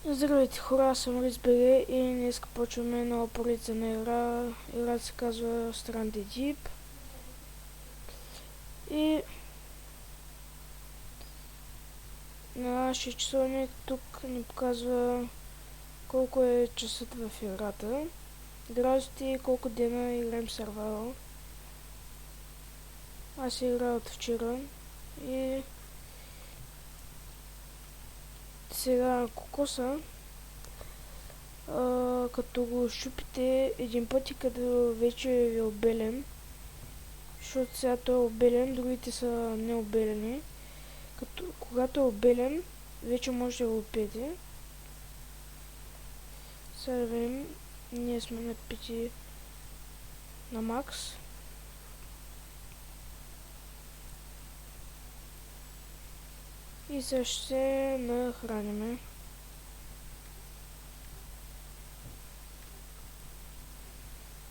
Здравейте хора, аз съм Ризбере и днес почваме нова поредица на игра. Играта се казва Stranded Deep. И на нашия часовник тук ни показва колко е часът в играта. Градусите и колко дена играем survival. Аз играя от вчера и сега на кокоса. Като го щупите един път и като вече ви е обелен, защото сега той е обелен, другите са необелени. Когато е обелен, вече може да го пиете. Сега да видим, ние сме на пити на макс. И сега ще се нахраниме.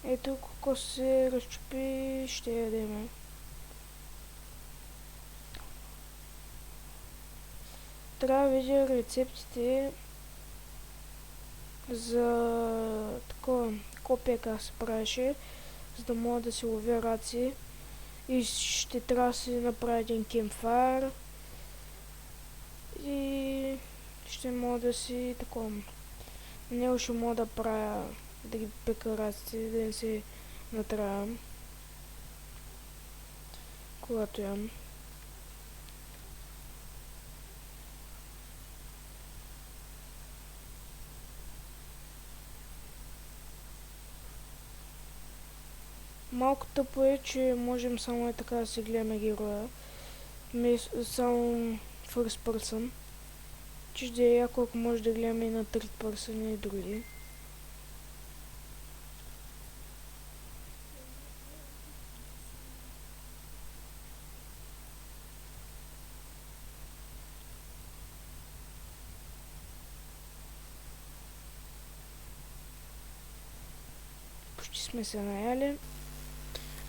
Ето, кокос се разчупи, ще ядеме. Трябва да видя рецептите за такова копия как се правеше, за да мога да си ловя раци. И ще трябва да си направя един кемфайр. И ще мога да си такова. На него ще мога да правя, да ги пека раците, да не се натравям, когато ям. Малко тъпо е, че можем само е така да си гледаме героя. Само first person. Че ще е яко, ако може да гледаме и на third person и други. Почти сме се наяли.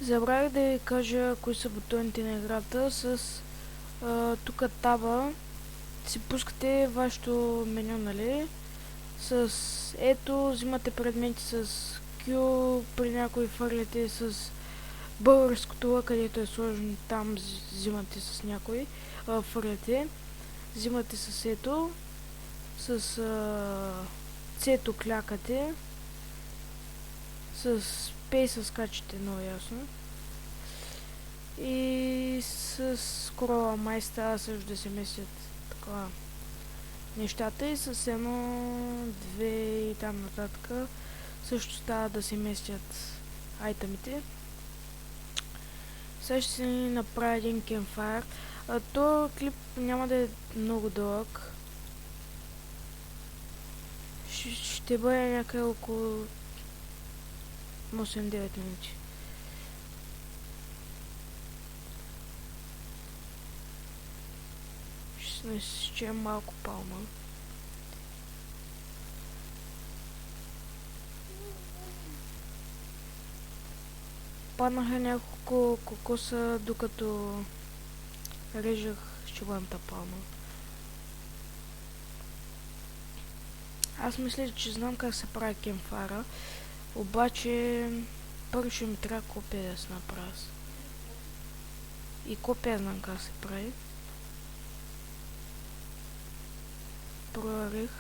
Забравих да ви кажа кои са бутоните на играта. С тук таба си пускате вашето меню, нали? С ето взимате предмети с Q, при някои фърляте с българското, където е сложно, там взимате с някой, фърляте, взимате с ето, с цето клякате, с пейса скачате, много ясно. И с скрола май става също да се местят така нещата и с едно, две и там нататък също става да се местят айтемите. Сега ще си направя един кемфайр. То клип няма да е много дълъг. Ще бъде някъде около 8-9 минути. Ще е малко палма. Паднаха няколко кокоса, докато режах щебаната палма. Аз мисля, че знам как се прави кемфара, обаче първо ще ми трябва копия да се направя. И копия знам как се прави. Проверих.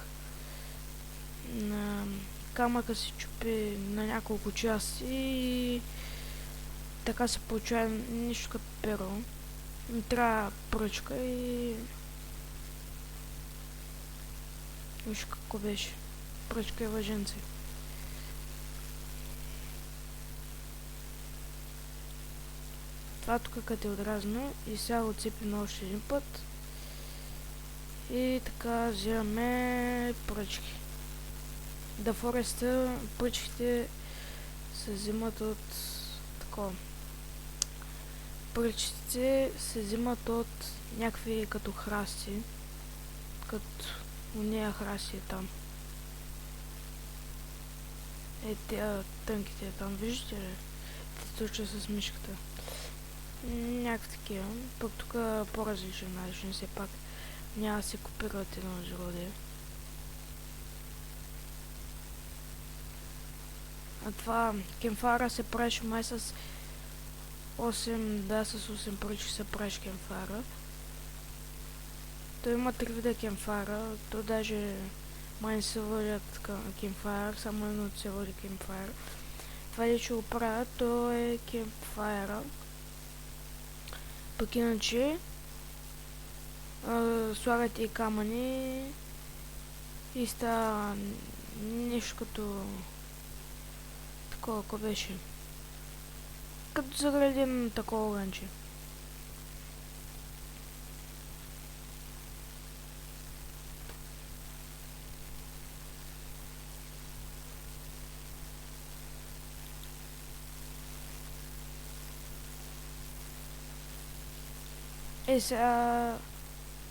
На камъка се чупи на няколко части и така се получава нещо като перо. Ми трябва пръчка и... Виж какво беше. Пръчка и лъженце. Това тук като е отразно и сега го цепим още един път. И така вземаме пръчки. Да фореста пръчките се взимат от такова. Пръчките се взимат от някакви като храсти. Като уния храсти там. Тя тънките там, виждате ли? Те точа с мишката. Някакви такива. Пък тук по-различен начин, все пак няма да се копират едно с друго. това кемфара се правеше май с 8, да, с 8 пръчки се правиш кемфара. Той има 3 вида кемфара, то даже май не се водят кемфайр, само едното се води кемфайр. Това ли, че го правят, то е кемфайра. Пък иначе слагате и камъни и става нещо като такова, ако беше. Като заградим такова огънче. Сега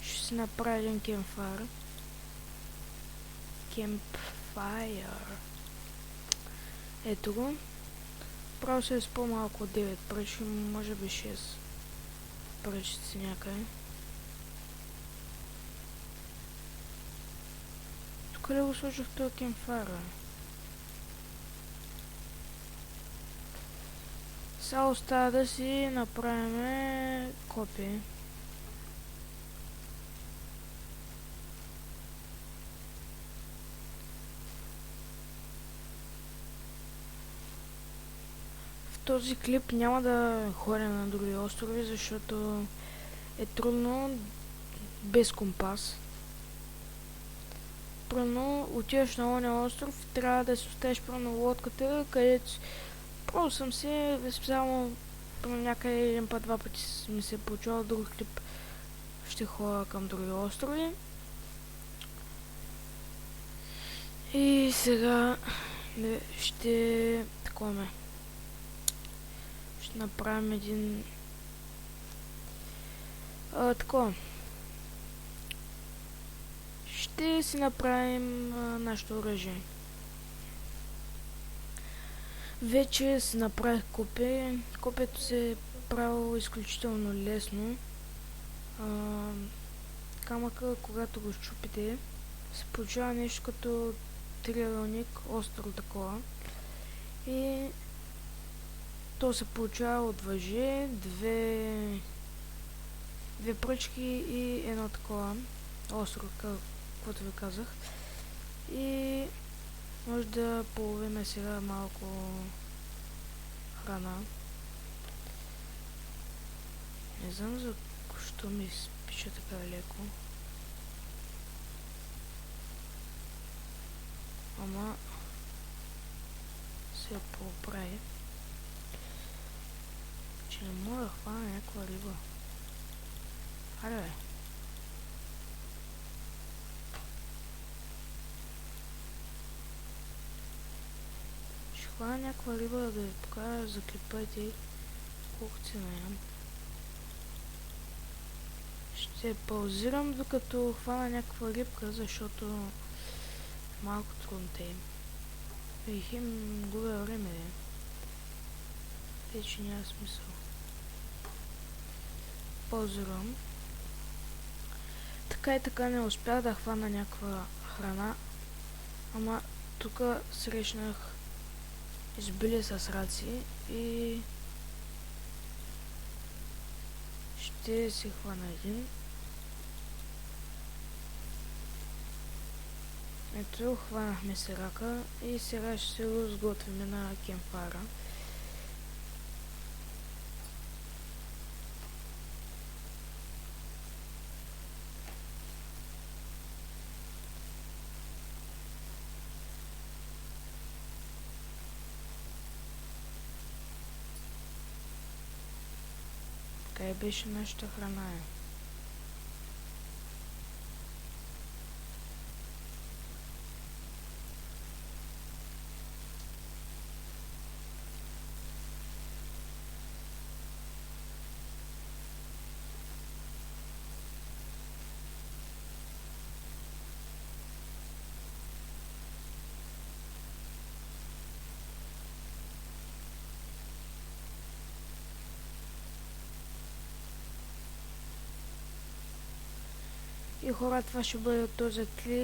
ще си направя един кемфайр. Кемпфайр. Ето го. Право се е с по-малко от 9 пръчки, може би 6 пръчици някъде. Тук ли го сложих този кемфайр? Сега остава да си направим копия. В този клип няма да ходя на други острови, защото е трудно без компас. Прено отиваш на оня остров, трябва да си оставиш на лодката, където просто съм си само някъде един път, два пъти ми се е получава, друг клип ще ходя към други острови. И сега ще такова ще направим един такова. Ще си направим нашето оръжие. Вече си направих копие. Копието се е правило изключително лесно. Камъка, когато го щупите, се получава нещо като триъгълник, остро такова. И то се получава от въже, две пръчки и едно такова остро, каквото ви казах. И може да половиме сега малко храна. Не знам защо ми спича така леко. Ама се поправи. Че не мога да хвана някаква риба. Аре бе. Ще хвана някаква риба да ви покажа за клипайте колко цена имам. Ще паузирам докато хвана някаква рибка, защото малко трудно те им. И хем губя време. Те, че няма смисъл. Паузирам. Така и така не успях да хвана някаква храна. Ама тук срещнах избили с раци и ще си хвана един. Ето, хванахме си рака и сега ще се го сготвим на кемфара. Къде беше нашата храна? И хора, това ще бъде от този клип.